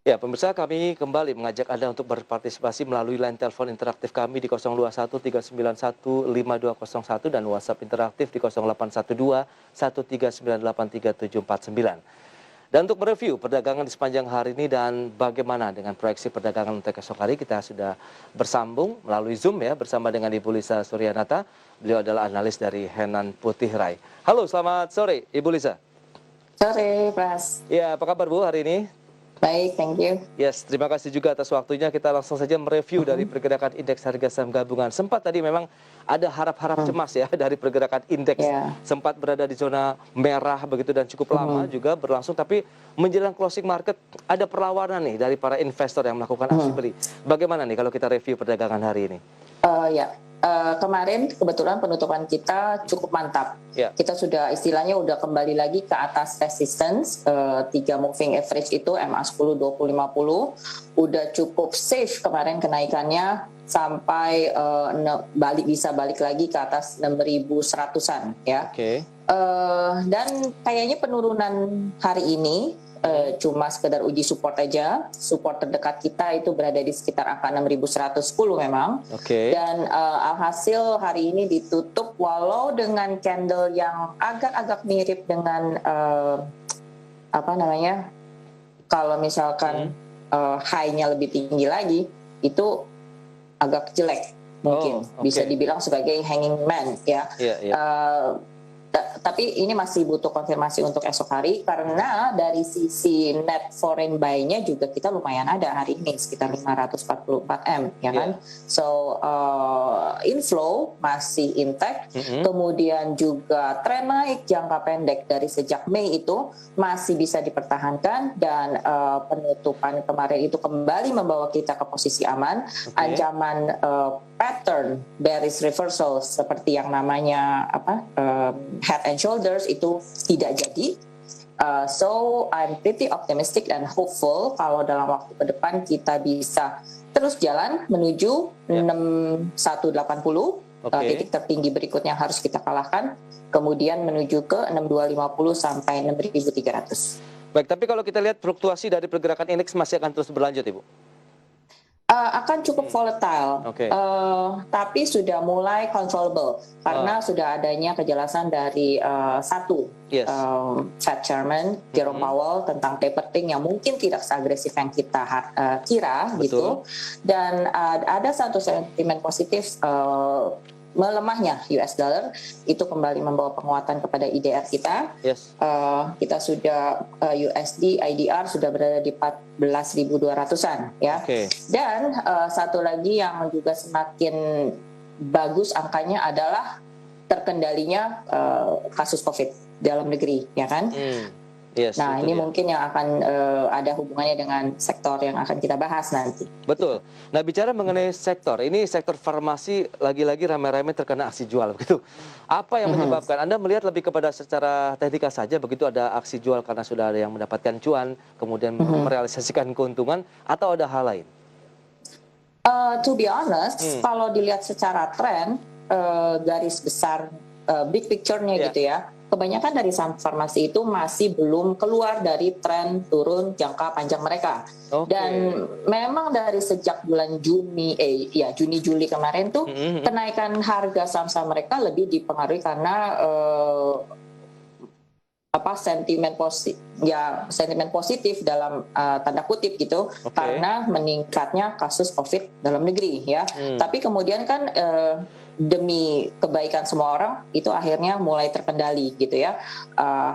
Ya, pemirsa, kami kembali mengajak Anda untuk berpartisipasi melalui line telepon interaktif kami di 021 391 5201 dan WhatsApp interaktif di 0812 1398 3749. Dan untuk mereview perdagangan di sepanjang hari ini dan bagaimana dengan proyeksi perdagangan untuk esok hari, kita sudah bersambung melalui Zoom ya bersama dengan Ibu Lisa Suryanata. Beliau adalah analis dari Henan Putih Rai. Halo, selamat sore Ibu Lisa. Sore, Pras. Ya, apa kabar Bu hari ini? Baik, thank you. Yes, terima kasih juga atas waktunya. Kita langsung saja mereview dari pergerakan indeks harga saham gabungan. Sempat tadi memang ada harap-harap cemas ya dari pergerakan indeks. Sempat berada di zona merah begitu dan cukup lama juga berlangsung. Tapi menjelang closing market ada perlawanan nih dari para investor yang melakukan aksi beli. Bagaimana nih kalau kita review perdagangan hari ini? Kemarin kebetulan penutupan kita cukup mantap. Kita sudah istilahnya udah kembali lagi ke atas resistance 3 moving average itu MA10 20 50 udah cukup safe kemarin kenaikannya sampai bisa balik lagi ke atas 6.100-an ya. Dan kayaknya penurunan hari ini cuma sekedar uji support aja. Support terdekat kita itu berada di sekitar angka 6.110 memang. Dan alhasil hari ini ditutup walau dengan candle yang agak-agak mirip dengan kalau misalkan high-nya lebih tinggi lagi itu agak jelek mungkin bisa dibilang sebagai hanging man ya. Tapi ini masih butuh konfirmasi untuk esok hari karena dari sisi net foreign buy-nya juga kita lumayan ada hari ini sekitar 544 M ya kan. So inflow masih intact, kemudian juga tren naik jangka pendek dari sejak Mei itu masih bisa dipertahankan dan penutupan kemarin itu kembali membawa kita ke posisi aman. Ancaman pattern bearish reversal seperti yang namanya head and shoulders itu tidak jadi. So I'm pretty optimistic and hopeful kalau dalam waktu ke depan kita bisa terus jalan menuju 6180 titik tertinggi berikutnya yang harus kita kalahkan, kemudian menuju ke 6250 sampai 6300. Baik, tapi kalau kita lihat fluktuasi dari pergerakan indeks masih akan terus berlanjut, Ibu? Akan cukup volatile, tapi sudah mulai controllable karena sudah adanya kejelasan dari Fed Chairman Jerome Powell tentang tapering yang mungkin tidak seagresif yang kita kira gitu, dan ada satu sentimen positif. Melemahnya US dollar itu kembali membawa penguatan kepada IDR kita. Kita sudah USD IDR sudah berada di 14.200-an ya. Dan satu lagi yang juga semakin bagus angkanya adalah terkendalinya kasus COVID dalam negeri ya kan. Nah ini mungkin yang akan ada hubungannya dengan sektor yang akan kita bahas nanti. Betul. Nah bicara mengenai sektor, ini sektor farmasi lagi-lagi ramai-ramai terkena aksi jual begitu. Apa yang menyebabkan? Anda melihat lebih kepada secara teknikal saja begitu ada aksi jual karena sudah ada yang mendapatkan cuan, kemudian merealisasikan keuntungan, atau ada hal lain? To be honest, kalau dilihat secara tren, garis besar big picture-nya gitu ya, kebanyakan dari saham farmasi itu masih belum keluar dari tren turun jangka panjang mereka. Dan memang dari sejak bulan Juni Juli kemarin tuh kenaikan harga saham-saham mereka lebih dipengaruhi karena sentimen positif dalam tanda kutip gitu, karena meningkatnya kasus COVID dalam negeri ya. Tapi kemudian kan demi kebaikan semua orang itu akhirnya mulai terkendali gitu ya,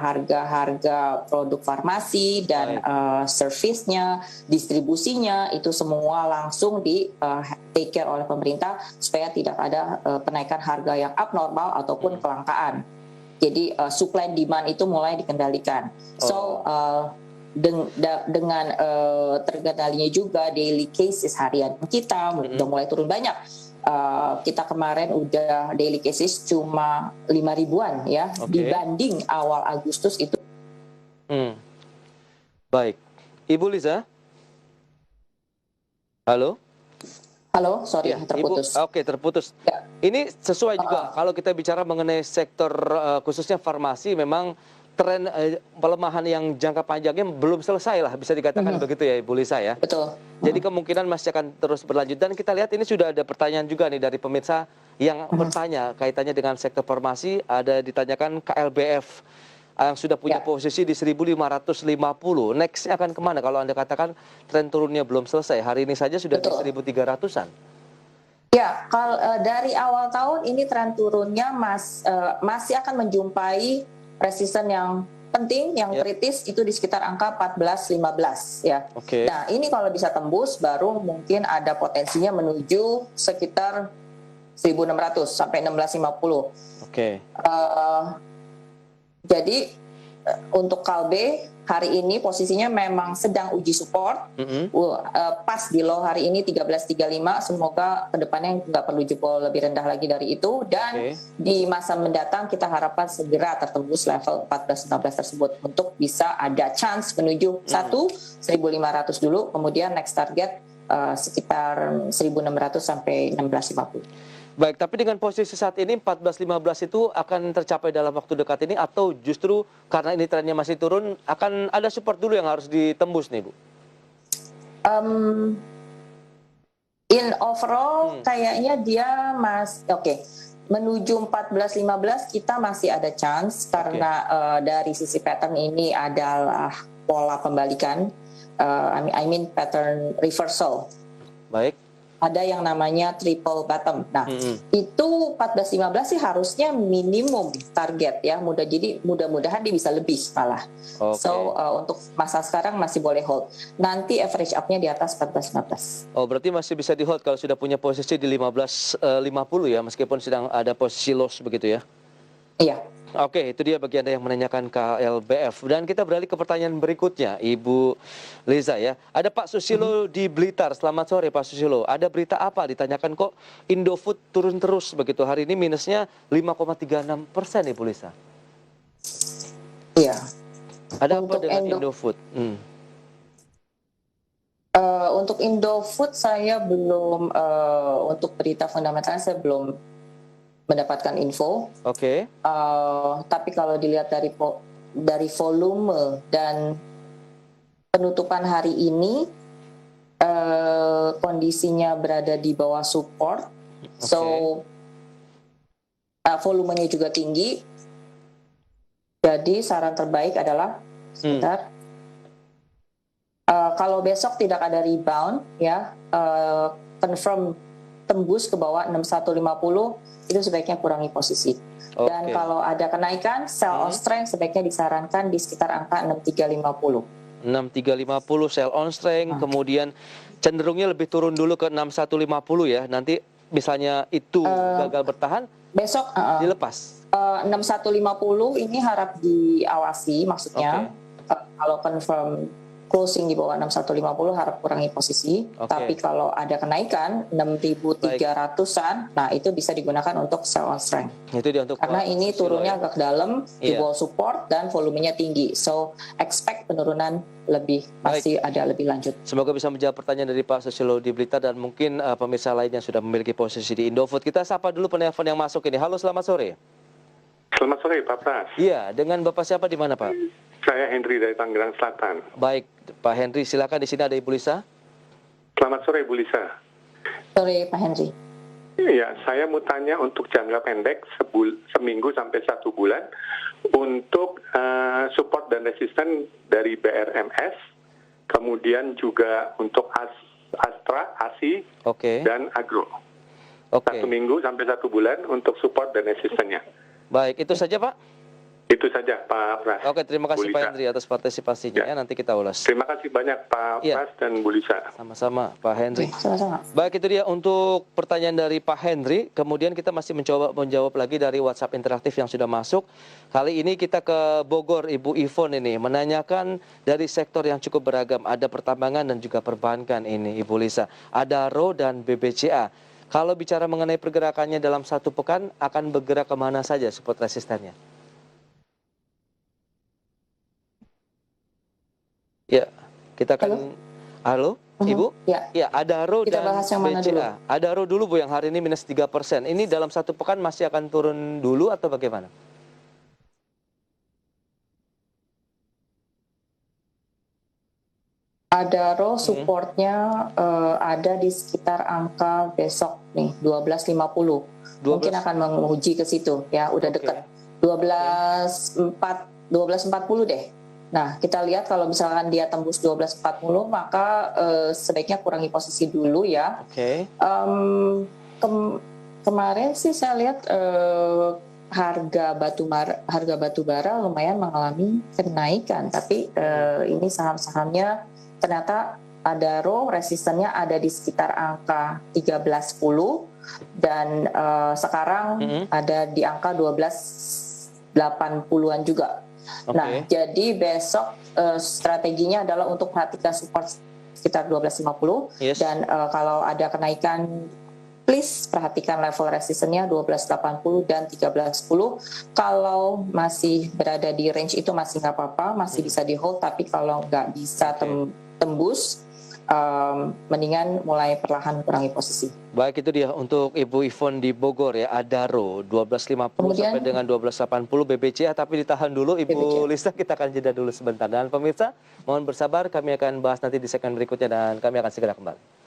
harga-harga produk farmasi dan servisnya, distribusinya itu semua langsung di take care oleh pemerintah supaya tidak ada penaikan harga yang abnormal ataupun kelangkaan. Jadi supply demand itu mulai dikendalikan. So dengan terkendalinya juga daily cases harian kita udah mulai turun banyak. Kita kemarin udah daily cases cuma 5.000-an ya, dibanding awal Agustus itu. Baik, Ibu Lisa. Halo. Halo, sorry terputus. Terputus. Ini sesuai juga kalau kita bicara mengenai sektor khususnya farmasi, memang tren pelemahan yang jangka panjangnya belum selesai lah, bisa dikatakan begitu ya Ibu Lisa ya. Betul. Jadi kemungkinan masih akan terus berlanjut. Dan kita lihat ini sudah ada pertanyaan juga nih dari pemirsa yang bertanya kaitannya dengan sektor farmasi. Ada ditanyakan KLBF yang sudah punya posisi di 1.550. Next-nya akan kemana kalau Anda katakan tren turunnya belum selesai? Hari ini saja sudah di 1.300-an. Ya, kalau dari awal tahun ini tren turunnya masih akan menjumpai resisten yang penting, yang kritis itu di sekitar angka 14-15 ya. Nah, ini kalau bisa tembus baru mungkin ada potensinya menuju sekitar 1.600 sampai 1.650. Jadi untuk Kalbe hari ini posisinya memang sedang uji support, pas di low hari ini 13.35. Semoga kedepannya nggak perlu jebol lebih rendah lagi dari itu, dan di masa mendatang kita harapkan segera tertembus level 14-15 tersebut untuk bisa ada chance menuju 1.500 dulu, kemudian next target sekitar 1.600 sampai 16.50. Baik, tapi dengan posisi saat ini 14.15 itu akan tercapai dalam waktu dekat ini, atau justru karena ini trennya masih turun akan ada support dulu yang harus ditembus nih Bu? In overall kayaknya dia menuju 14.15 kita masih ada chance karena dari sisi pattern ini adalah pola pembalikan, I mean pattern reversal. Baik. Ada yang namanya triple bottom. Nah, itu 14.15 sih harusnya minimum target ya. Jadi mudah-mudahan dia bisa lebih malah. So untuk masa sekarang masih boleh hold. Nanti average up-nya di atas 14.15. Oh, berarti masih bisa di hold kalau sudah punya posisi di 15.50 ya, meskipun sedang ada posisi loss begitu ya? Iya. Oke, itu dia bagi Anda yang menanyakan KLBF. Dan kita beralih ke pertanyaan berikutnya, Ibu Liza ya. Ada Pak Susilo di Blitar. Selamat sore Pak Susilo. Ada berita apa? Ditanyakan kok Indofood turun terus begitu. Hari ini minusnya 5,36% Ibu Liza. Iya. Ada apa dengan Indofood? Untuk Indofood saya belum, untuk berita fundamentalnya saya belum mendapatkan info. Tapi kalau dilihat dari volume dan penutupan hari ini, kondisinya berada di bawah support. So volumenya juga tinggi. Jadi saran terbaik adalah kalau besok tidak ada rebound ya, confirm tembus ke bawah 6150, itu sebaiknya kurangi posisi. Dan kalau ada kenaikan, sell on strength sebaiknya disarankan di sekitar angka 6350. 6350 sell on strength, kemudian cenderungnya lebih turun dulu ke 6150 ya. Nanti misalnya itu gagal bertahan, besok dilepas. 6150 ini harap diawasi, maksudnya kalau confirm closing di bawah 6150 harap kurangi posisi. Tapi kalau ada kenaikan 6300-an, nah itu bisa digunakan untuk sell on strength. Itu dia untuk karena ini turunnya agak dalam, di bawah support dan volumenya tinggi. So expect penurunan masih ada lebih lanjut. Semoga bisa menjawab pertanyaan dari Pak Susilo di Blitar dan mungkin pemirsa lainnya sudah memiliki posisi di Indofood. Kita sapa dulu penelpon yang masuk ini. Halo, selamat sore. Selamat sore Pak Pras. Iya, dengan Bapak siapa di mana Pak? Saya Henry dari Tangerang Selatan. Baik, Pak Henry, silakan. Di sini ada Ibu Lisa. Selamat sore Ibu Lisa. Sore Pak Henry. Iya, saya mau tanya untuk jangka pendek seminggu sampai 1 bulan untuk support dan resisten dari BRMS, kemudian juga untuk Astra, ASI, dan Agro. 1 minggu sampai 1 bulan untuk support dan resistennya. Baik, itu saja Pak? Itu saja Pak Pras. Oke, terima kasih Pak Henry atas partisipasinya ya. Nanti kita ulas. Terima kasih banyak Pak Pras dan Bu Lisa. Sama-sama Pak Henry. Sama-sama. Baik, itu dia untuk pertanyaan dari Pak Henry. Kemudian kita masih menjawab lagi dari WhatsApp interaktif yang sudah masuk. Kali ini kita ke Bogor, Ibu Ivon ini menanyakan dari sektor yang cukup beragam. Ada pertambangan dan juga perbankan ini Ibu Lisa. Ada RO dan BBCA. Kalau bicara mengenai pergerakannya dalam 1 pekan, akan bergerak kemana saja support resistennya? Ya, kita akan... Halo, Ibu? Ya, ada RO dan BCA. Ada RO dulu Bu yang hari ini minus 3%. Ini dalam 1 pekan masih akan turun dulu atau bagaimana? Adaro supportnya ada di sekitar angka besok nih 12.50. Mungkin akan menguji ke situ ya, udah dekat 12.40 deh. Nah, kita lihat kalau misalkan dia tembus 12.40 maka sebaiknya kurangi posisi dulu ya. Kemarin sih saya lihat harga batu bara lumayan mengalami kenaikan, tapi ini saham-sahamnya ternyata Adaro resistennya ada di sekitar angka 13.10 dan sekarang ada di angka 12.80-an juga. Nah, jadi besok strateginya adalah untuk perhatikan support sekitar 12.50 dan kalau ada kenaikan please perhatikan level resistennya 12.80 dan 13.10. Kalau masih berada di range itu masih nggak apa-apa, masih bisa di hold. Tapi kalau nggak bisa tembus, mendingan mulai perlahan kurangi posisi. Baik, itu dia untuk Ibu Ivon di Bogor ya, Adaro 12.50 sampai dengan 12.80 BBCA, tapi ditahan dulu Ibu Lisa, kita akan jeda dulu sebentar. Dan pemirsa, mohon bersabar, kami akan bahas nanti di segmen berikutnya dan kami akan segera kembali.